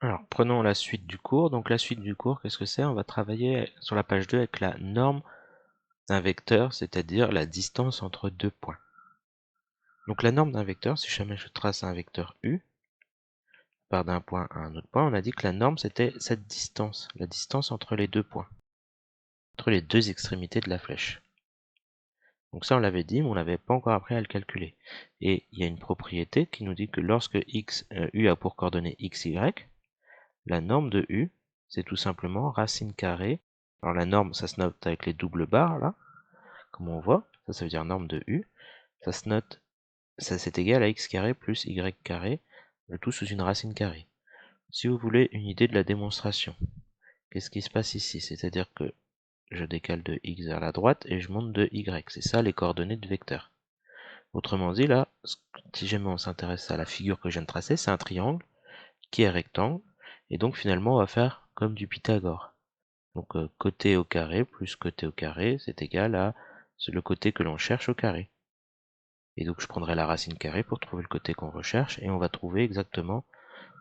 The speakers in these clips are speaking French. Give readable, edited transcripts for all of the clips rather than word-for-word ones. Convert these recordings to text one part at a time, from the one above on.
Alors, prenons la suite du cours. Donc, la suite du cours, qu'est-ce que c'est? On va travailler sur la page 2 avec la norme d'un vecteur, c'est-à-dire la distance entre deux points. Donc, la norme d'un vecteur, si jamais je trace un vecteur U, part d'un point à un autre point, on a dit que la norme, c'était cette distance, la distance entre les deux points, entre les deux extrémités de la flèche. Donc ça, on l'avait dit, mais on n'avait pas encore appris à le calculer. Et il y a une propriété qui nous dit que lorsque U a pour coordonnées x, y, la norme de U, c'est tout simplement racine carrée. Alors la norme, ça se note avec les doubles barres, là, comme on voit. Ça veut dire norme de U. Ça se note, ça c'est égal à x carré plus y carré, le tout sous une racine carrée. Si vous voulez une idée de la démonstration, qu'est-ce qui se passe ici? C'est-à-dire que je décale de x vers la droite et je monte de y. C'est ça les coordonnées de vecteur. Autrement dit, là, si jamais on s'intéresse à la figure que je viens de tracer, c'est un triangle qui est rectangle. Et donc finalement, on va faire comme du Pythagore. Donc côté au carré plus côté au carré, c'est égal à le côté que l'on cherche au carré. Et donc je prendrai la racine carrée pour trouver le côté qu'on recherche, et on va trouver exactement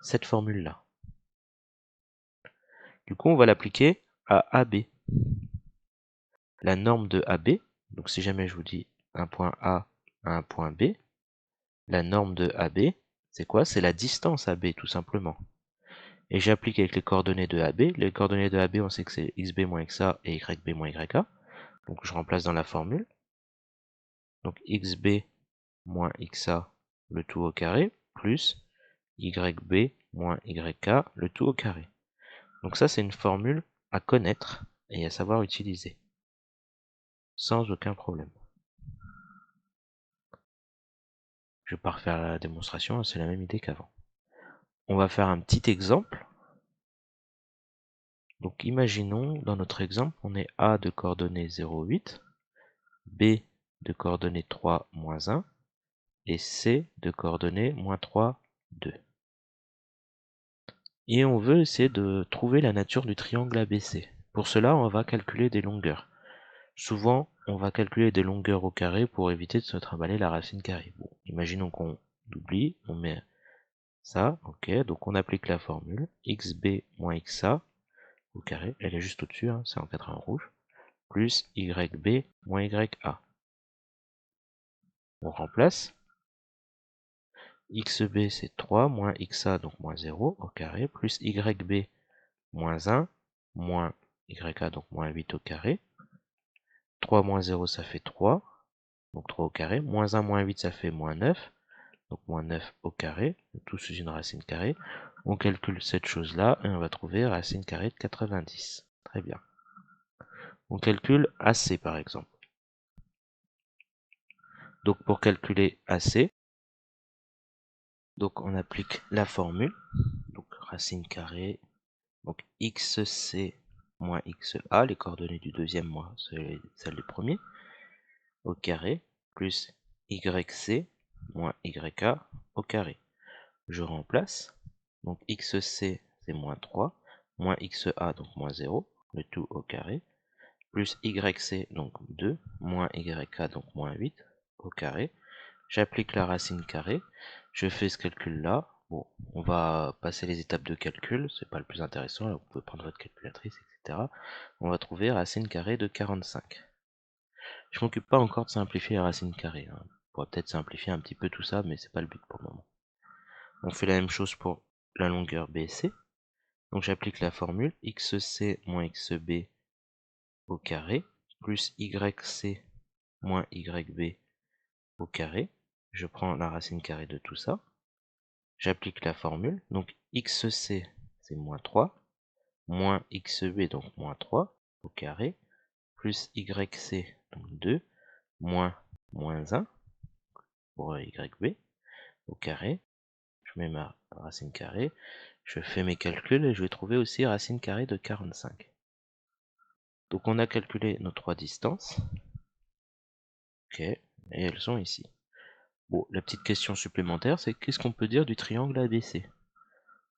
cette formule-là. Du coup, on va l'appliquer à AB. La norme de AB, donc si jamais je vous dis un point A à un point B, la norme de AB, c'est quoi? C'est la distance AB, tout simplement. Et j'applique avec les coordonnées de AB. Les coordonnées de AB, on sait que c'est xb moins xa et yb moins yk. Donc je remplace dans la formule. Donc xb moins xa, le tout au carré, plus yb moins yk, le tout au carré. Donc ça, c'est une formule à connaître et à savoir utiliser, sans aucun problème. Je vais pas refaire la démonstration, c'est la même idée qu'avant. On va faire un petit exemple. Donc imaginons, dans notre exemple, on est A de coordonnées 0,8, B de coordonnées 3, moins 1, et C de coordonnées moins 3, 2. Et on veut essayer de trouver la nature du triangle ABC. Pour cela, on va calculer des longueurs. Souvent, on va calculer des longueurs au carré pour éviter de se trimballer la racine carrée. Bon, imaginons qu'on oublie, on met ça, ok, donc on applique la formule xb moins xa au carré, elle est juste au-dessus, hein, c'est en 4 en rouge, plus yb moins ya. On remplace. xb c'est 3 moins xa, donc moins 0 au carré, plus yb moins 1 moins yk, donc moins 8 au carré. 3 moins 0 ça fait 3, donc 3 au carré, moins 1 moins 8 ça fait moins 9, donc moins 9 au carré, tout sous une racine carrée. On calcule cette chose-là et on va trouver racine carrée de 90. Très bien. On calcule AC par exemple. Donc pour calculer AC, donc on applique la formule, donc racine carrée, donc xc moins xa, les coordonnées du deuxième moins celles du premier, au carré, plus yc moins yk au carré. Je remplace, donc xc c'est moins 3, moins xa donc moins 0, le tout au carré, plus yc donc 2, moins yk donc moins 8 au carré. J'applique la racine carrée, je fais ce calcul là. Bon, on va passer les étapes de calcul, c'est pas le plus intéressant, là, vous pouvez prendre votre calculatrice, etc. On va trouver racine carrée de 45. Je m'occupe pas encore de simplifier la racine carrée, hein. On pourra peut-être simplifier un petit peu tout ça, mais c'est pas le but pour le moment. On fait la même chose pour la longueur BC. Donc j'applique la formule xc moins xb au carré, plus yc moins yb au carré. Je prends la racine carrée de tout ça. J'applique la formule, donc xc c'est moins 3, moins xb donc moins 3 au carré, plus yc donc 2, moins 1 pour yb au carré. Je mets ma racine carrée, je fais mes calculs et je vais trouver aussi racine carrée de 45. Donc on a calculé nos trois distances. Ok, et elles sont ici. Bon, la petite question supplémentaire, c'est qu'est-ce qu'on peut dire du triangle ABC?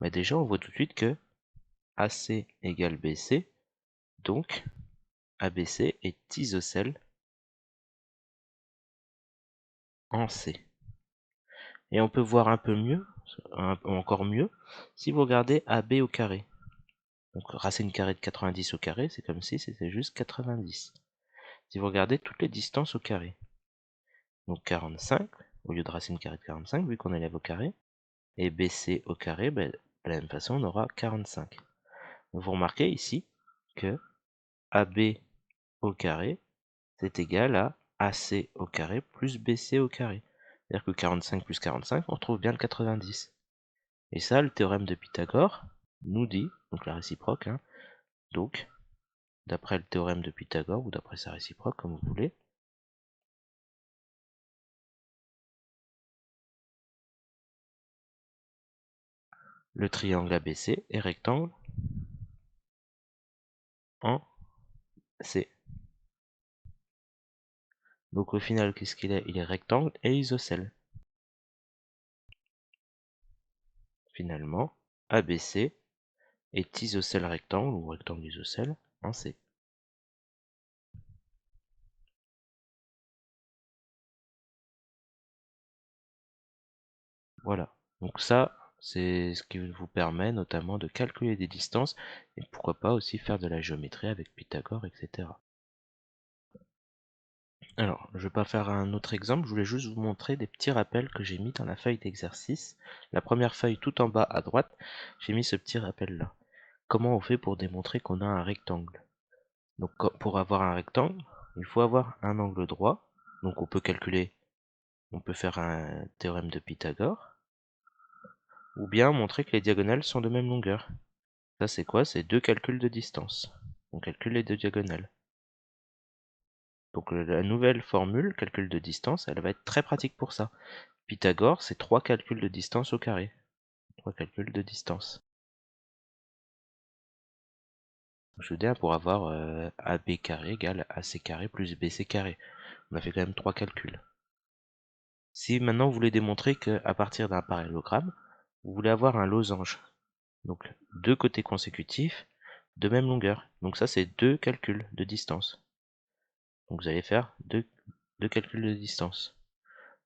Bah déjà, on voit tout de suite que AC égale BC, donc ABC est isocèle en C. Et on peut voir un peu mieux encore mieux, si vous regardez AB au carré. Donc racine carrée de 90 au carré, c'est comme si c'était juste 90. Si vous regardez toutes les distances au carré, donc 45, au lieu de racine carrée de 45, vu qu'on élève au carré, et BC au carré, ben, de la même façon, on aura 45. Donc, vous remarquez ici que AB au carré, c'est égal à AC au carré plus BC au carré. C'est-à-dire que 45 plus 45, on trouve bien le 90. Et ça, le théorème de Pythagore nous dit, donc la réciproque, hein, donc, d'après le théorème de Pythagore, ou d'après sa réciproque, comme vous voulez, le triangle ABC est rectangle en C. Donc au final, qu'est-ce qu'il est? Il est rectangle et isocèle. Finalement, ABC est isocèle rectangle ou rectangle isocèle en C. Voilà. Donc ça, c'est ce qui vous permet notamment de calculer des distances et pourquoi pas aussi faire de la géométrie avec Pythagore, etc. Alors, je vais pas faire un autre exemple, je voulais juste vous montrer des petits rappels que j'ai mis dans la feuille d'exercice. La première feuille tout en bas à droite, j'ai mis ce petit rappel là. Comment on fait pour démontrer qu'on a un rectangle? Donc pour avoir un rectangle, il faut avoir un angle droit. Donc on peut calculer, on peut faire un théorème de Pythagore, ou bien montrer que les diagonales sont de même longueur. Ça c'est quoi? C'est deux calculs de distance. On calcule les deux diagonales. Donc la nouvelle formule, calcul de distance, elle va être très pratique pour ça. Pythagore, c'est 3 calculs de distance au carré. 3 calculs de distance. Je veux dire, pour avoir AB carré égale AC carré plus BC carré. On a fait quand même 3 calculs. Si maintenant vous voulez démontrer qu'à partir d'un parallélogramme, vous voulez avoir un losange. Donc deux côtés consécutifs de même longueur. Donc ça c'est deux calculs de distance. Donc vous allez faire deux calculs de distance.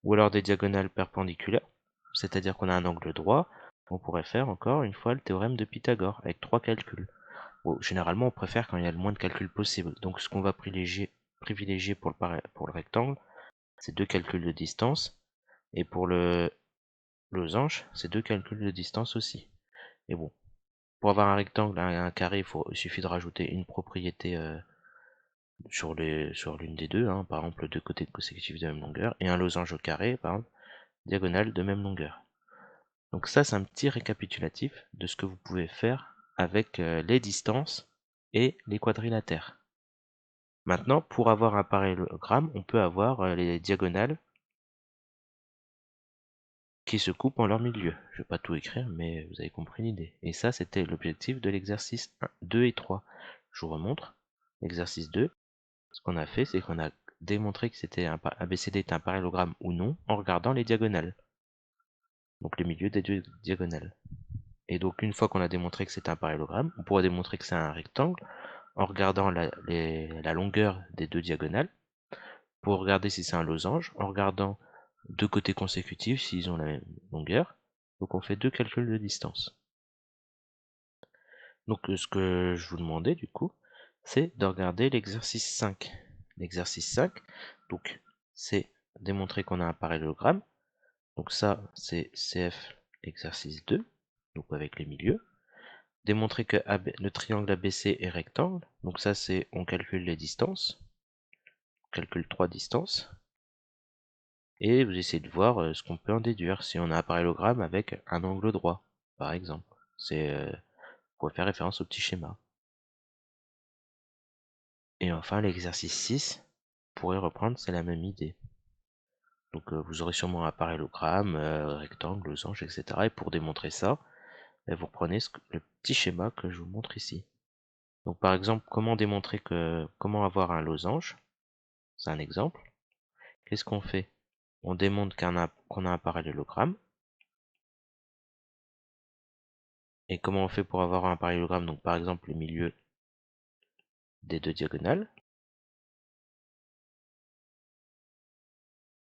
Ou alors des diagonales perpendiculaires, c'est-à-dire qu'on a un angle droit, on pourrait faire encore une fois le théorème de Pythagore avec 3 calculs. Bon, généralement on préfère quand il y a le moins de calculs possible. Donc ce qu'on va privilégier pour le rectangle, c'est deux calculs de distance. Et pour le losange, c'est deux calculs de distance aussi. Et bon, pour avoir un rectangle, un carré, il suffit de rajouter une propriété sur l'une des deux, hein, par exemple deux côtés consécutifs de même longueur, et un losange au carré, par exemple, diagonale de même longueur. Donc ça, c'est un petit récapitulatif de ce que vous pouvez faire avec les distances et les quadrilatères. Maintenant, pour avoir un parallélogramme, on peut avoir les diagonales qui se coupent en leur milieu. Je vais pas tout écrire, mais vous avez compris l'idée. Et ça, c'était l'objectif de l'exercice 1, 2 et 3. Je vous remontre. L'exercice 2, ce qu'on a fait, c'est qu'on a démontré que c'était ABCD est un parallélogramme ou non en regardant les diagonales. Donc les milieux des deux diagonales. Et donc une fois qu'on a démontré que c'est un parallélogramme, on pourra démontrer que c'est un rectangle en regardant la longueur des deux diagonales, pour regarder si c'est un losange, en regardant deux côtés consécutifs s'ils ont la même longueur. Donc on fait deux calculs de distance. Donc ce que je vous demandais du coup, c'est de regarder l'exercice 5. L'exercice 5, donc c'est démontrer qu'on a un parallélogramme. Donc ça, c'est CF exercice 2, donc avec les milieux. Démontrer que le triangle ABC est rectangle. Donc ça, c'est on calcule les distances. On calcule 3 distances. Et vous essayez de voir ce qu'on peut en déduire si on a un parallélogramme avec un angle droit, par exemple. Vous pouvez faire référence au petit schéma. Et enfin, l'exercice 6, vous pourrez reprendre, c'est la même idée. Donc vous aurez sûrement un parallélogramme, rectangle, losange, etc. Et pour démontrer ça, vous reprenez le petit schéma que je vous montre ici. Donc par exemple, comment avoir un losange, c'est un exemple. Qu'est-ce qu'on fait? On démontre qu'on a un parallélogramme. Et comment on fait pour avoir un parallélogramme? Donc par exemple, le milieu des deux diagonales.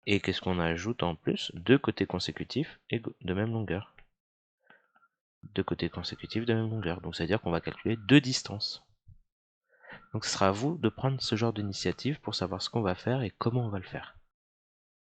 Et qu'est-ce qu'on ajoute en plus? Deux côtés consécutifs et de même longueur. deux côtés consécutifs de même longueur. Donc ça veut dire qu'on va calculer deux distances. Donc ce sera à vous de prendre ce genre d'initiative pour savoir ce qu'on va faire et comment on va le faire.